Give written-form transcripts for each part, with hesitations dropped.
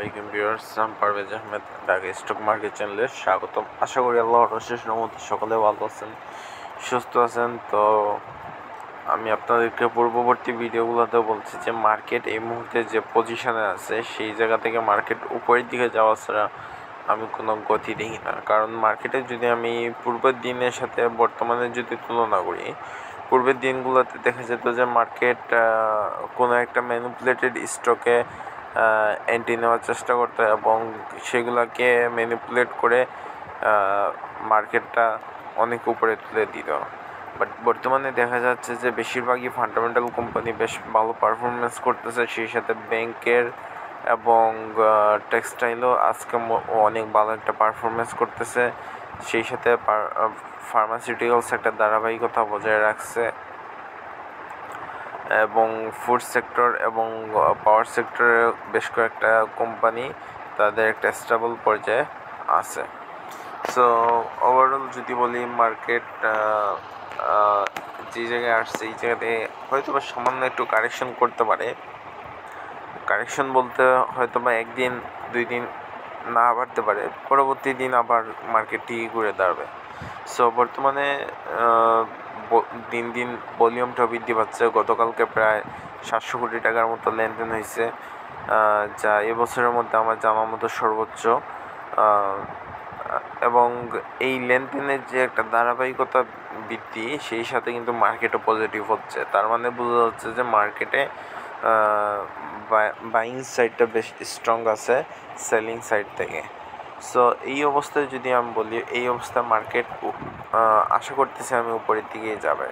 আলাইকুম ভিউয়ার্স, আমি Parvez Ahmed Dhaka stock market চ্যানেলে স্বাগতম। আশা করি আল্লাহর অশেষ রহমতে সকলে ভালো আছেন, সুস্থ আছেন। তো আমি আপনাদেরকে পূর্ববর্তী ভিডিওগুলোতে বলছি যে মার্কেট এই মুহূর্তে যে পজিশনে আছে সেই জায়গা থেকে মার্কেট উপরের দিকে যাওয়া ছাড়া আমি কোনো গতি দেখি না। কারণ মার্কেটে যদি আমি পূর্বের দিনের সাথে বর্তমানে যদি তুলনা করি, পূর্বের দিনগুলোতে দেখা যেত যে মার্কেট কোনো একটা ম্যানিপুলেটেড স্টকে এন্ট্রি নেওয়ার চেষ্টা করতো এবং সেগুলোকে ম্যানিপুলেট করে মার্কেটটা অনেক উপরে তুলে দিত। বাট বর্তমানে দেখা যাচ্ছে যে বেশিরভাগই ফান্ডামেন্টাল কোম্পানি বেশ ভালো পারফরমেন্স করতেছে, সেই সাথে ব্যাংকের এবং টেক্সটাইলও আজকে অনেক ভালো একটা পারফরমেন্স করতেছে, সেই সাথে ফার্মাসিউটিক্যালস একটা ধারাবাহিকতা বজায় রাখছে এবং ফুড সেক্টর এবং পাওয়ার সেক্টরে বেশ কয়েকটা কোম্পানি তাদের একটা স্টেবল পর্যায়ে আছে। সো ওভারঅল যদি বলি মার্কেট যে জায়গায় আসছে এই জায়গাতে হয়তো বা সামান্য একটু কারেকশন করতে পারে। কারেকশন বলতে হয়তো বা একদিন দুই দিন না বাড়তে পারে, পরবর্তী দিন আবার মার্কেটটি ঘুরে দাঁড়াবে। সো বর্তমানে দিন দিন ভলিউমটা বৃদ্ধি পাচ্ছে। গতকালকে প্রায় 700 কোটি টাকার মতো লেনদেন হয়েছে, যা এবছরের মধ্যে আমার জানার মতো সর্বোচ্চ। এবং এই লেনদেনের যে একটা ধারাবাহিকতা বৃদ্ধি, সেই সাথে কিন্তু মার্কেটও পজিটিভ হচ্ছে। তার মানে বোঝা যাচ্ছে যে মার্কেটে বাইং সাইডটা বেশ স্ট্রং আছে সেলিং সাইড থেকে। সো এই অবস্থায় যদি আমি বলি, এই অবস্থায় মার্কেট আশা করতেছি আমি উপরের দিকে যাবে।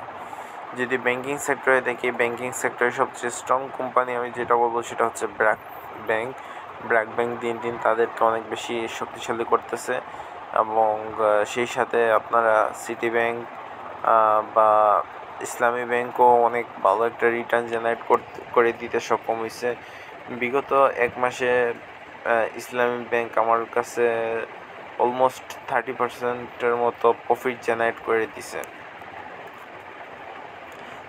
যদি ব্যাংকিং সেক্টরে দেখি, ব্যাংকিং সেক্টরে সবচেয়ে স্ট্রং কোম্পানি আমি যেটা বলবো সেটা হচ্ছে ব্র্যাক ব্যাংক দিন দিন তাদেরকে অনেক বেশি শক্তিশালী করতেছে এবং সেই সাথে আপনারা সিটি ব্যাংক বা ইসলামী ব্যাংকও অনেক ভালো একটা রিটার্ন জেনারেট করে দিতে সক্ষম হয়েছে। বিগত এক মাসে ইসলামী ব্যাংক আমার কাছে অলমোস্ট 30% মতো প্রফিট জেনারেট করে দিছে।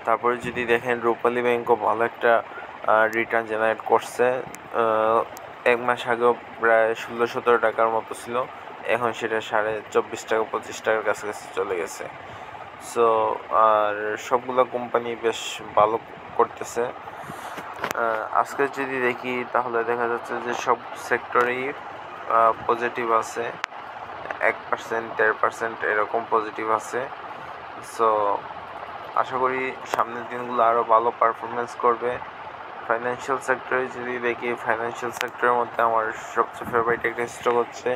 তারপরে যদি দেখেন রূপালী ব্যাংকও ভালো একটা রিটার্ন জেনারেট করছে। এক মাস আগেও প্রায় 16-17 টাকার মতো ছিল, এখন সেটা 24.5 টাকা 25 টাকার কাছাকাছি চলে গেছে। সো আর সবগুলো কোম্পানি বেশ ভালো করতেছে। আজকে যদি দেখি তাহলে দেখা যাচ্ছে যে সব সেক্টরেই পজিটিভ আছে, 1% 1.5% এরকম পজিটিভ আছে। সো আশা করি সামনের দিনগুলো আরও ভালো পারফরমেন্স করবে। ফাইন্যান্সিয়াল সেক্টরে যদি দেখি, ফাইন্যান্সিয়াল সেক্টরের মধ্যে আমার সবচেয়ে ফেভারিট একটা স্টক হচ্ছে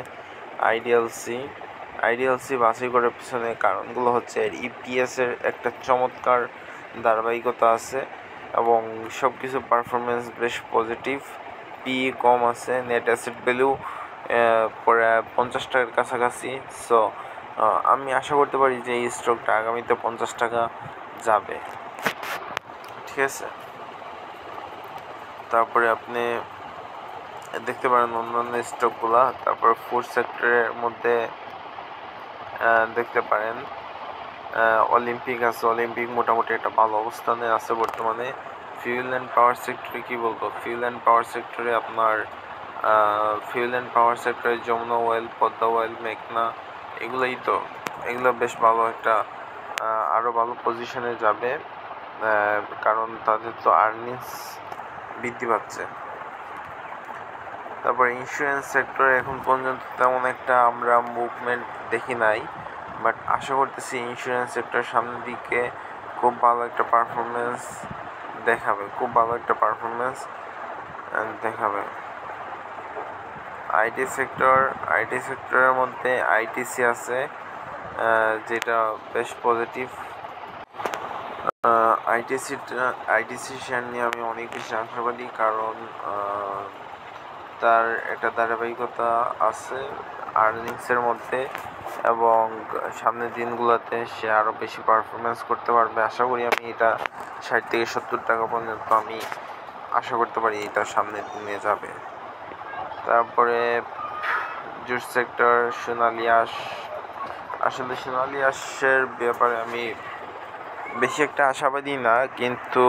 আইডিএলসি বাছাই করার পিছনে কারণগুলো হচ্ছে এর ইপিএসের একটা চমৎকার ধারাবাহিকতা আছে এবং সব কিছু পারফরমেন্স বেশ পজিটিভ। পি কম আছে, নেট অ্যাসেট ভ্যালু প্রায় 50 টাকার কাছাকাছি। সো আমি আশা করতে পারি যে এই স্টকটা আগামীতে 50 টাকা যাবে, ঠিক আছে। তারপরে আপনি দেখতে পারেন অন্যান্য স্টকগুলা। তারপর ফুড সেক্টরের মধ্যে দেখতে পারেন অলিম্পিক আছে, অলিম্পিক মোটামুটি একটা ভালো অবস্থানে আছে বর্তমানে। ফিউল অ্যান্ড পাওয়ার সেক্টরে কী বলবো, ফিউল অ্যান্ড পাওয়ার সেক্টরে আপনার যমুনা অয়েল, পদ্মা অয়েল, মেঘনা, এগুলো বেশ ভালো একটা আরও ভালো পজিশনে যাবে, কারণ তাদের তো আর্নিংস বৃদ্ধি পাচ্ছে। তারপর ইন্স্যুরেন্স সেক্টরে এখন পর্যন্ত তেমন একটা আমরা মুভমেন্ট দেখি নাই, বাট আশা করতেছি ইন্স্যুরেন্স সেক্টর সামনের দিকে খুব ভালো একটা পারফরমেন্স দেখাবে। আইটি সেক্টরের মধ্যে আইটিসি আছে, যেটা বেশ পজিটিভ। আইটিসি শেয়ার নিয়ে আমি অনেক বেশি আশাবাদী, কারণ তার একটা ধারাবাহিকতা আছে আর্নিংসের মধ্যে এবং সামনের দিনগুলোতে সে আরও বেশি পারফরমেন্স করতে পারবে। আশা করি আমি এটা 60 থেকে 70 টাকা পর্যন্ত আমি আশা করতে পারি এটা সামনের দিনে যাবে। তারপরে জুট সেক্টর, আসলে সোনালী আঁশের ব্যাপারে আমি বেশি একটা আশাবাদী না, কিন্তু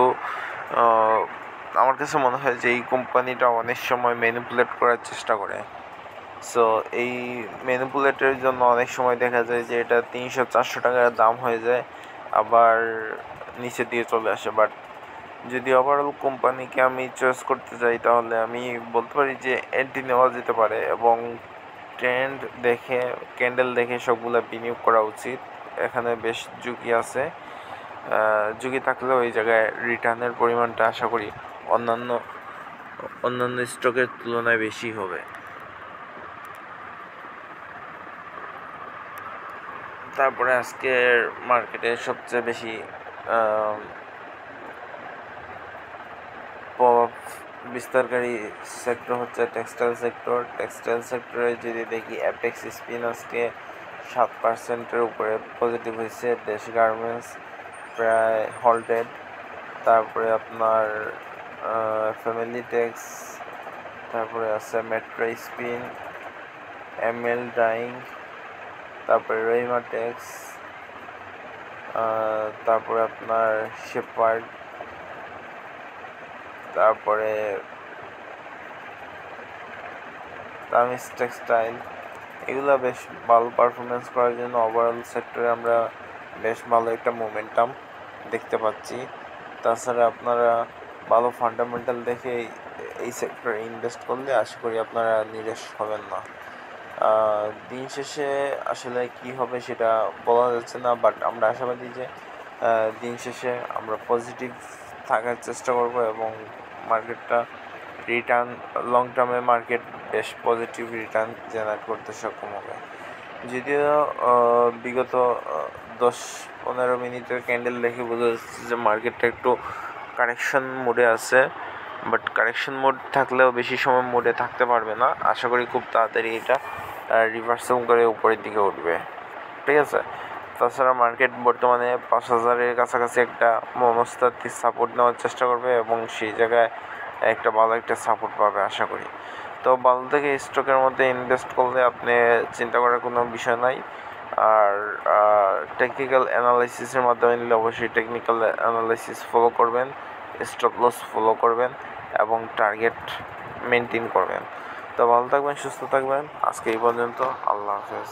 আমার কাছে মনে হয় যে এই কোম্পানিটা অনেক সময় ম্যানিপুলেট করার চেষ্টা করে। সো এই ম্যানিপুলেটের জন্য অনেক সময় দেখা যায় যে এটা 300-400 টাকার দাম হয়ে যায়, আবার নিচে দিয়ে চলে আসে। বাট যদি ওভারঅল কোম্পানিকে আমি চয়েস করতে চাই তাহলে আমি বলতে পারি যে এনটি নেওয়া যেতে পারে, এবং ট্রেন্ড দেখে, ক্যান্ডেল দেখে সবগুলো বিনিয়োগ করা উচিত। এখানে বেশ ঝুঁকি আছে, ঝুঁকি থাকলেও এই জায়গায় রিটার্নের পরিমাণটা আশা করি অন্যান্য স্টকের তুলনায় বেশি হবে। তারপরে আজকের মার্কেটে সবচেয়ে বেশি প্রভাব বিস্তারকারী সেক্টর হচ্ছে টেক্সটাইল সেক্টর। টেক্সটাইল সেক্টরে যদি দেখি অ্যাপেক্স স্পিন আজকে 7%-এর উপরে পজিটিভ হয়েছে। দেশ গার্মেন্টস প্রায় হল্টেড। তারপরে আপনার ফ্যামিলি টেক্স, তারপরে আছে মেট্রো স্পিন, এমএল ডাইং, তারপরে রহিমা টেক্স, তারপরে আপনার শেপার্ড, তারপরে তামিজ টেক্সটাইল। এগুলো বেশ ভালো পারফরমেন্স করার জন্য ওভারঅল সেক্টরে আমরা বেশ ভালো একটা মোমেন্টাম দেখতে পাচ্ছি। তাছাড়া আপনারা ভালো ফান্ডামেন্টাল দেখে এই সেক্টরে ইনভেস্ট করলে আশা করি আপনারা নিরাশ হবেন না। দিন শেষে আসলে কি হবে সেটা বলা যাচ্ছে না, বাট আমরা আশাবাদী যে দিন শেষে আমরা পজিটিভ থাকার চেষ্টা করব, এবং মার্কেটটা রিটার্ন লং টার্মে মার্কেট বেশ পজিটিভ রিটার্ন জেনারেট করতে সক্ষম হবে। যদিও বিগত 10-15 মিনিটের ক্যান্ডেল দেখে বোঝা যাচ্ছে যে মার্কেটটা একটু কারেকশন মোডে আছে, বাট কারেকশন মোড থাকলেও বেশি সময় মোডে থাকতে পারবে না। আশা করি খুব তাড়াতাড়ি এটা রিভার্সাল করে উপরের দিকে উঠবে, ঠিক আছে। তাছাড়া মার্কেট বর্তমানে 5000-এর কাছাকাছি একটা মনস্তাত্ত্বিক সাপোর্ট নেওয়ার চেষ্টা করবে, এবং সেই জায়গায় একটা ভালো একটা সাপোর্ট পাবে আশা করি। তো ভালো থেকে স্টকের মধ্যে ইনভেস্ট করলে আপনি চিন্তা করার কোনো বিষয় নাই। আর টেকনিক্যাল অ্যানালাইসিসের মাধ্যমে নিলে অবশ্যই টেকনিক্যাল অ্যানালাইসিস ফলো করবেন, স্টপ লস ফলো করবেন, এবং টার্গেট মেনটেন করবেন। তো ভালো থাকবেন, সুস্থ থাকবেন। আজকে এই পর্যন্ত। আল্লাহ হাফেজ।